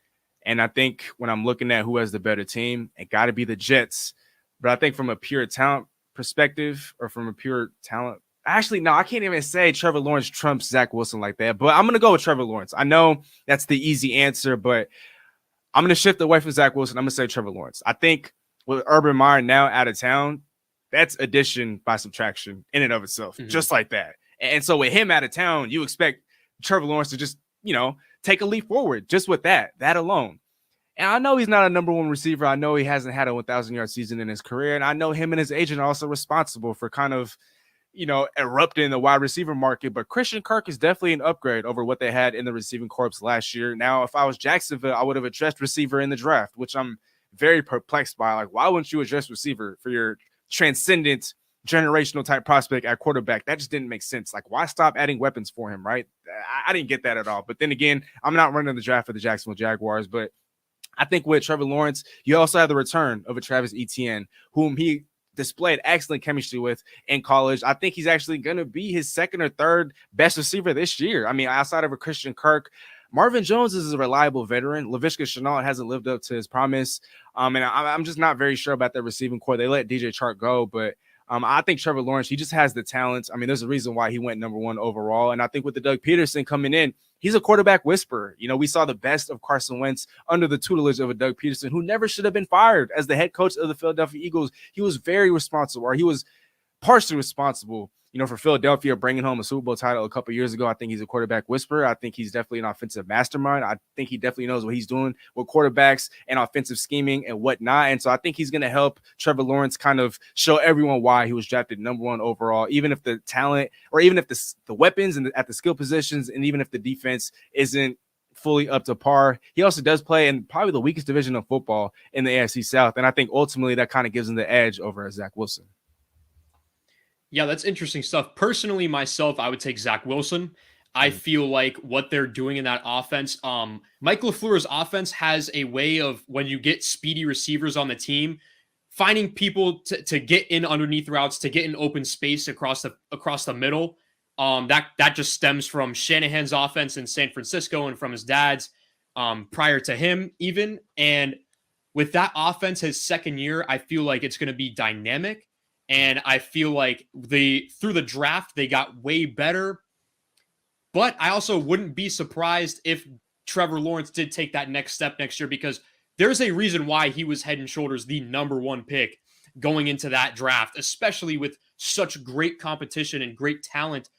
And I think when I'm looking at who has the better team, it got to be the Jets. But I think from a pure talent perspective, or from a pure talent, actually, no, I can't even say Trevor Lawrence trumps Zach Wilson like that. But I'm going to go with Trevor Lawrence. I know that's the easy answer, but I'm going to shift away from Zach Wilson. I'm going to say Trevor Lawrence. I think with Urban Meyer now out of town, that's addition by subtraction in and of itself, just like that. And so with him out of town, you expect Trevor Lawrence to just, take a leap forward just with that alone. And I know he's not a number 1 receiver. I know he hasn't had a 1,000-yard season in his career. And I know him and his agent are also responsible for kind of, erupting the wide receiver market. But Christian Kirk is definitely an upgrade over what they had in the receiving corps last year. Now, if I was Jacksonville, I would have addressed receiver in the draft, which I'm very perplexed by. Like, why wouldn't you address receiver for your transcendent generational type prospect at quarterback. That just didn't make sense. Like, why stop adding weapons for him, right? I didn't get that at all. But then again, I'm not running the draft for the Jacksonville Jaguars, but I think with Trevor Lawrence, you also have the return of a Travis Etienne, whom he displayed excellent chemistry with in college. I think he's actually going to be his second or third best receiver this year. I mean, outside of a Christian Kirk, Marvin Jones is a reliable veteran. Laviska Shenault hasn't lived up to his promise. And I'm just not very sure about that receiving core. They let DJ Chark go, but I think Trevor Lawrence, he just has the talent. I mean, there's a reason why he went number 1 overall. And I think with the Doug Peterson coming in, he's a quarterback whisperer. You know, we saw the best of Carson Wentz under the tutelage of a Doug Peterson, who never should have been fired as the head coach of the Philadelphia Eagles. He was very responsible, or he was partially responsible, you know, for Philadelphia bringing home a Super Bowl title a couple years ago. I think he's a quarterback whisperer. I think he's definitely an offensive mastermind. I think he definitely knows what he's doing with quarterbacks and offensive scheming and whatnot. And so I think he's going to help Trevor Lawrence kind of show everyone why he was drafted number 1 overall, even if the talent, or even if the weapons and at the skill positions, and even if the defense isn't fully up to par. He also does play in probably the weakest division of football in the AFC South. And I think ultimately that kind of gives him the edge over Zach Wilson. Yeah, that's interesting stuff. Personally, myself, I would take Zach Wilson. I feel like what they're doing in that offense, Mike LaFleur's offense has a way of, when you get speedy receivers on the team, finding people to get in underneath routes, to get in open space across the middle. That just stems from Shanahan's offense in San Francisco and from his dad's prior to him even. And with that offense, his second year, I feel like it's going to be dynamic. And I feel like through the draft, they got way better. But I also wouldn't be surprised if Trevor Lawrence did take that next step next year, because there's a reason why he was head and shoulders the number 1 pick going into that draft, especially with such great competition and great talent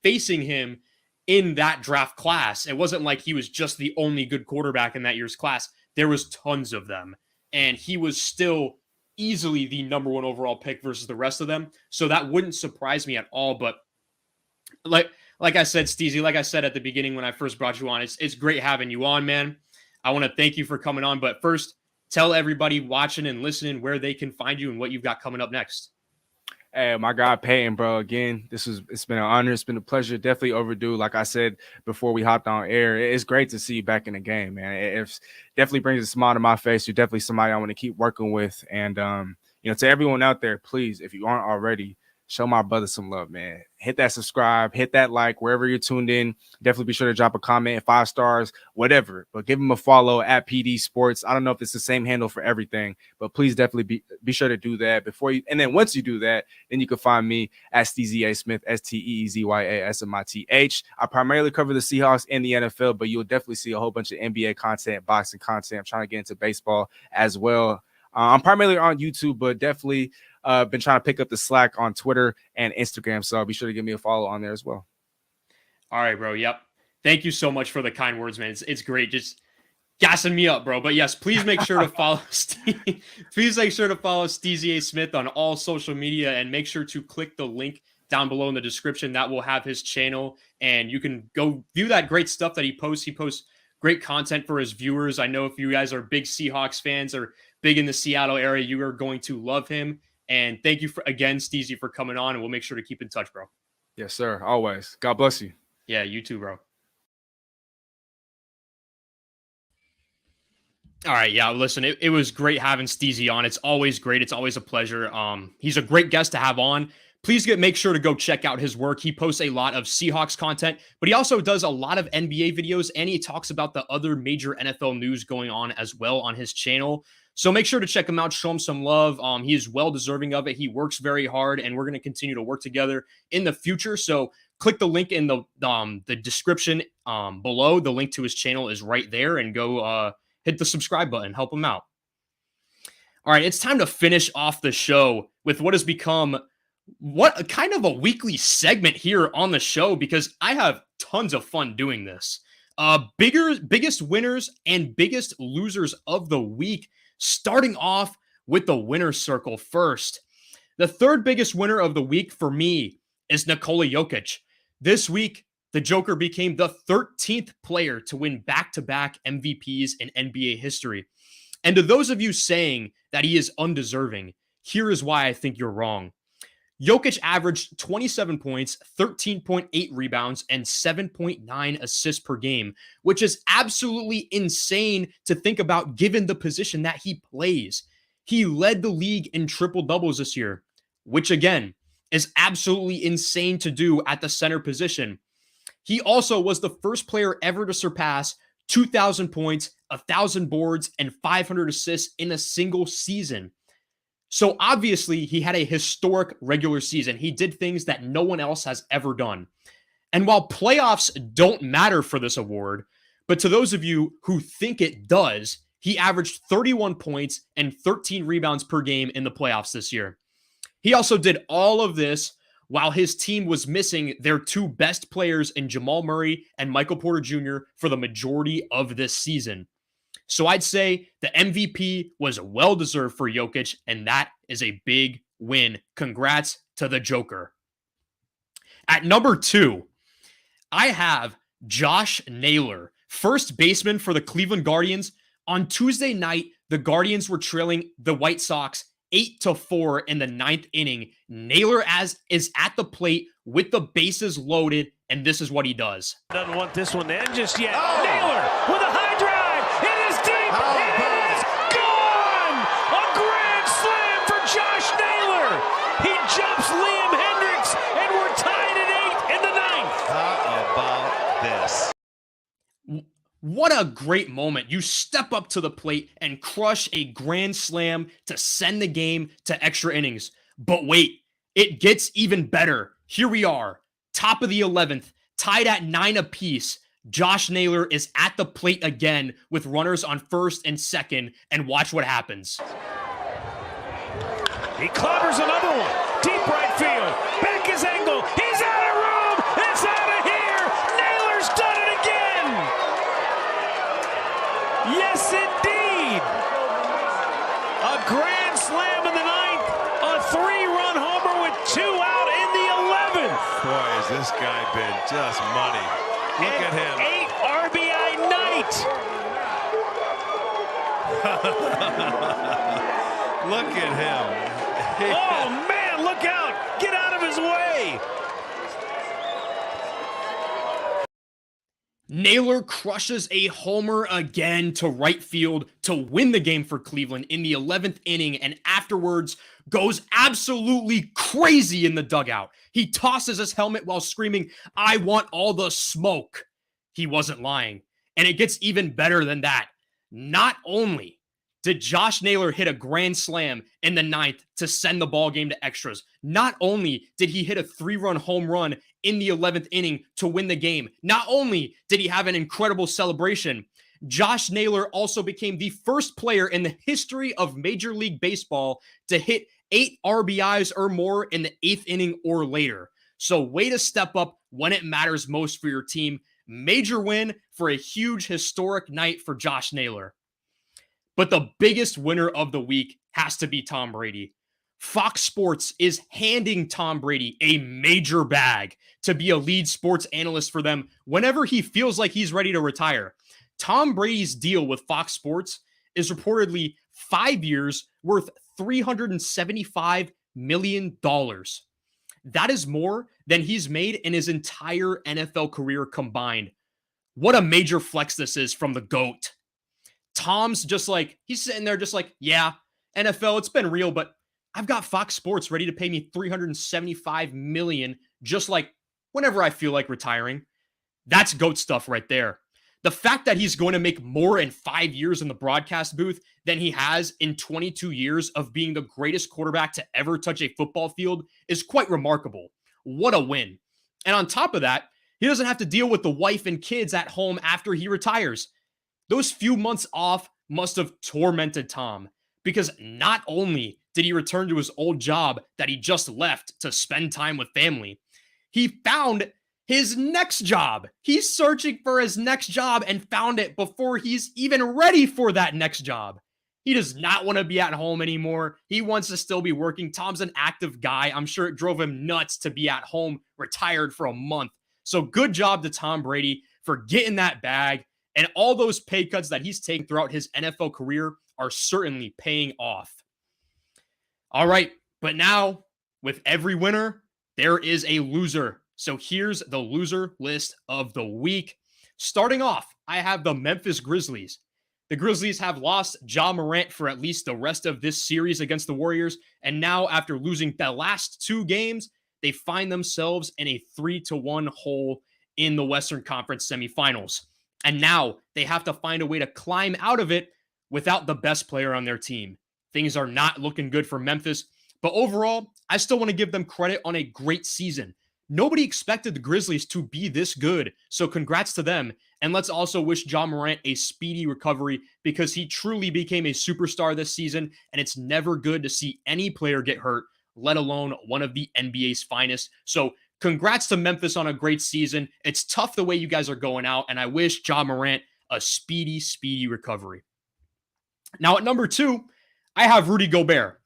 facing him in that draft class. It wasn't like he was just the only good quarterback in that year's class. There was tons of them. And he was still easily the number 1 overall pick versus the rest of them. So that wouldn't surprise me at all. But like I said, Steezy, like I said at the beginning when I first brought you on, it's great having you on, man. I want to thank you for coming on. But first, tell everybody watching and listening where they can find you and what you've got coming up next. Hey, my God, Payton, bro. Again, it's been an honor. It's been a pleasure. Definitely overdue. Like I said before we hopped on air, it's great to see you back in the game, man. It definitely brings a smile to my face. You're definitely somebody I want to keep working with. And, you know, to everyone out there, please, if you aren't already, show my brother some love, man. Hit that subscribe, hit that like wherever you're tuned in. Definitely be sure to drop a comment, 5 stars, whatever. But give him a follow at PD Sports. I don't know if it's the same handle for everything, but please definitely be sure to do that before you. And then once you do that, then you can find me at Steezy A Smith, SteezyASmith. I primarily cover the Seahawks and the NFL, but you'll definitely see a whole bunch of NBA content, boxing content. I'm trying to get into baseball as well. I'm primarily on YouTube, but definitely been trying to pick up the slack on Twitter and Instagram. So be sure to give me a follow on there as well. All right, bro. Yep. Thank you so much for the kind words, man. It's great. Just gassing me up, bro. But yes, please make sure to follow please make sure to follow Steezy A Smith on all social media, and make sure to click the link down below in the description. That will have his channel, and you can go view that great stuff that he posts. He posts great content for his viewers. I know if you guys are big Seahawks fans or big in the Seattle area, you are going to love him. And thank you again, Steezy, for coming on, and we'll make sure to keep in touch, bro. Yes, sir. Always. God bless you. Yeah, you too, bro. All right, yeah, listen, it was great having Steezy on. It's always great. It's always a pleasure. He's a great guest to have on. Please make sure to go check out his work. He posts a lot of Seahawks content, but he also does a lot of NBA videos, and he talks about the other major NFL news going on as well on his channel. So make sure to check him out, show him some love. He is well deserving of it. He works very hard, and we're going to continue to work together in the future. So click the link in the description below. The link to his channel is right there, and go hit the subscribe button. Help him out. All right, it's time to finish off the show with what has become what kind of a weekly segment here on the show, because I have tons of fun doing this. Biggest winners and biggest losers of the week. Starting off with the winner's circle first. The third biggest winner of the week for me is Nikola Jokic. This week, the Joker became the 13th player to win back-to-back MVPs in NBA history. And to those of you saying that he is undeserving, Here is why I think you're wrong. Jokic averaged 27 points, 13.8 rebounds, and 7.9 assists per game, which is absolutely insane to think about given the position that he plays. He led the league in triple doubles this year, which again is absolutely insane to do at the center position. He also was the first player ever to surpass 2,000 points, 1,000 boards, and 500 assists in a single season. So obviously, he had a historic regular season. He did things that no one else has ever done. And while playoffs don't matter for this award, but to those of you who think it does, he averaged 31 points and 13 rebounds per game in the playoffs this year. He also did all of this while his team was missing their two best players in Jamal Murray and Michael Porter Jr. for the majority of this season. So I'd say the MVP was well-deserved for Jokic, and that is a big win. Congrats to the Joker. At number 2, I have Josh Naylor, first baseman for the Cleveland Guardians. On Tuesday night, the Guardians were trailing the White Sox 8-4 in the 9th inning. Naylor is at the plate with the bases loaded, and this is what he does. Doesn't want this one to end just yet. Oh. Naylor with a high drive. It is deep. It is gone. A grand slam for Josh Naylor. He jumps Liam Hendricks, and we're tied at 8 in the 9th. How about this? What a great moment. You step up to the plate and crush a grand slam to send the game to extra innings. But wait, it gets even better. Here we are, top of the 11th, tied at 9 apiece. Josh Naylor is at the plate again with runners on first and second, and watch what happens. He clobbers another one. Deep right field. Back his angle. He's out of room. It's out of here. Naylor's done it again. Yes, indeed. A grand slam in the 9th. A 3-run homer with 2 out in the 11th. Boy, has this guy been just money. Look at him. 8 RBI night. Look at him. Oh, man, look out. Get out of his way. Naylor crushes a homer again to right field to win the game for Cleveland in the 11th inning, and afterwards goes absolutely crazy in the dugout. He tosses his helmet while screaming, "I want all the smoke." He wasn't lying. And it gets even better than that. Not only did Josh Naylor hit a grand slam in the 9th to send the ball game to extras, not only did he hit a 3-run home run in the 11th inning to win the game, not only did he have an incredible celebration, Josh Naylor also became the first player in the history of Major League Baseball to hit 8 RBIs or more in the 8th inning or later. So way to step up when it matters most for your team. Major win for a huge historic night for Josh Naylor. But the biggest winner of the week has to be Tom Brady. Fox Sports is handing Tom Brady a major bag to be a lead sports analyst for them whenever he feels like he's ready to retire. Tom Brady's deal with Fox Sports is reportedly 5 years worth $375 million. That is more than he's made in his entire NFL career combined. What a major flex this is from the GOAT. Tom's just like, he's sitting there just like, yeah, NFL, it's been real, but I've got Fox Sports ready to pay me $375 million just like whenever I feel like retiring. That's GOAT stuff right there. The fact that he's going to make more in 5 years in the broadcast booth than he has in 22 years of being the greatest quarterback to ever touch a football field is quite remarkable. What a win. And on top of that, he doesn't have to deal with the wife and kids at home after he retires. Those few months off must have tormented Tom, because not only did he return to his old job that he just left to spend time with family, he found his next job. He's searching for his next job and found it before he's even ready for that next job. He does not want to be at home anymore. He wants to still be working. Tom's an active guy. I'm sure it drove him nuts to be at home, retired for a month. So good job to Tom Brady for getting that bag. And all those pay cuts that he's taken throughout his NFL career are certainly paying off. All right, but now with every winner, there is a loser. So here's the loser list of the week. Starting off, I have the Memphis Grizzlies. The Grizzlies have lost Ja Morant for at least the rest of this series against the Warriors. And now, after losing the last 2 games, they find themselves in a 3-1 hole in the Western Conference semifinals. And now they have to find a way to climb out of it without the best player on their team. Things are not looking good for Memphis. But overall, I still want to give them credit on a great season. Nobody expected the Grizzlies to be this good, so congrats to them. And let's also wish Ja Morant a speedy recovery because he truly became a superstar this season, and it's never good to see any player get hurt, let alone one of the NBA's finest. So congrats to Memphis on a great season. It's tough the way you guys are going out, and I wish Ja Morant a speedy recovery. Now at number 2, I have Rudy Gobert.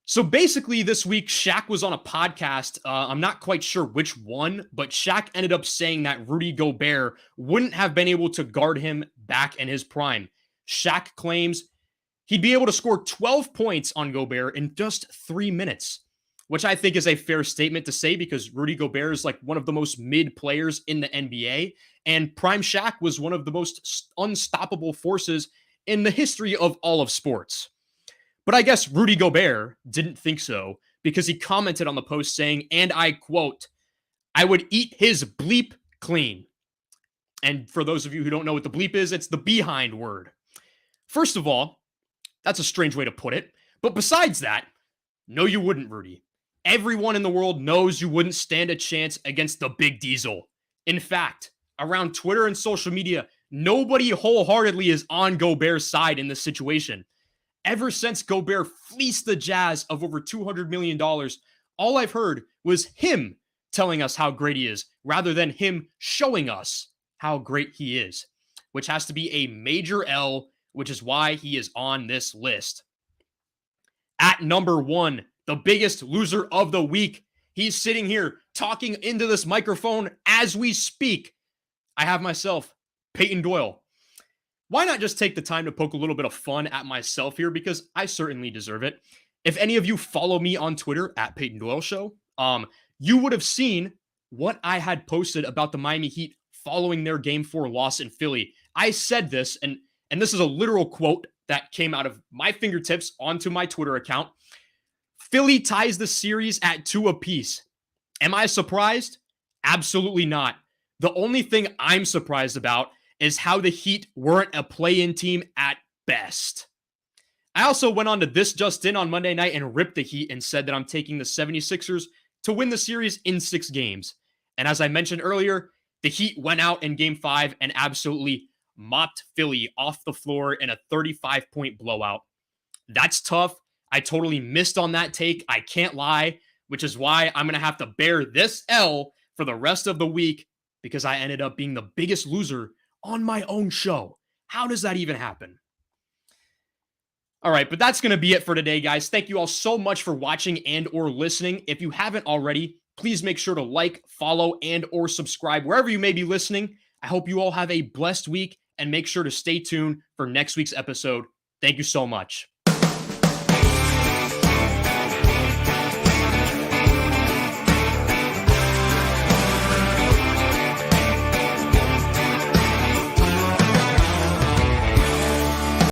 So basically this week, Shaq was on a podcast. I'm not quite sure which one, but Shaq ended up saying that Rudy Gobert wouldn't have been able to guard him back in his prime. Shaq claims he'd be able to score 12 points on Gobert in just 3 minutes, which I think is a fair statement to say because Rudy Gobert is like one of the most mid players in the NBA, and prime Shaq was one of the most unstoppable forces in the history of all of sports. But I guess Rudy Gobert didn't think so because he commented on the post saying, and I quote, "I would eat his bleep clean." And for those of you who don't know what the bleep is, it's the behind word. First of all, that's a strange way to put it. But besides that, no, you wouldn't, Rudy. Everyone in the world knows you wouldn't stand a chance against the Big Diesel. In fact, around Twitter and social media, nobody wholeheartedly is on Gobert's side in this situation. Ever since Gobert fleeced the Jazz of over $200 million, all I've heard was him telling us how great he is, rather than him showing us how great he is, which has to be a major L, which is why he is on this list. At number 1, the biggest loser of the week, he's sitting here talking into this microphone as we speak. I have myself, Peyton Doyle. Why not just take the time to poke a little bit of fun at myself here because I certainly deserve it. If any of you follow me on Twitter at Peyton Doyle Show, you would have seen what I had posted about the Miami Heat following their Game 4 loss in Philly. I said this, and this is a literal quote that came out of my fingertips onto my Twitter account. Philly ties the series at 2 apiece. Am I surprised? Absolutely not. The only thing I'm surprised about is how the Heat weren't a play-in team at best. I also went on to This Just In on Monday night and ripped the Heat and said that I'm taking the 76ers to win the series in 6 games. And as I mentioned earlier, the Heat went out in Game 5 and absolutely mopped Philly off the floor in a 35-point blowout. That's tough. I totally missed on that take. I can't lie, which is why I'm going to have to bear this L for the rest of the week because I ended up being the biggest loser on my own show. How does that even happen? All right, but that's going to be it for today, guys. Thank you all so much for watching and or listening. If you haven't already, please make sure to like, follow, and or subscribe wherever you may be listening. I hope you all have a blessed week and make sure to stay tuned for next week's episode. Thank you so much.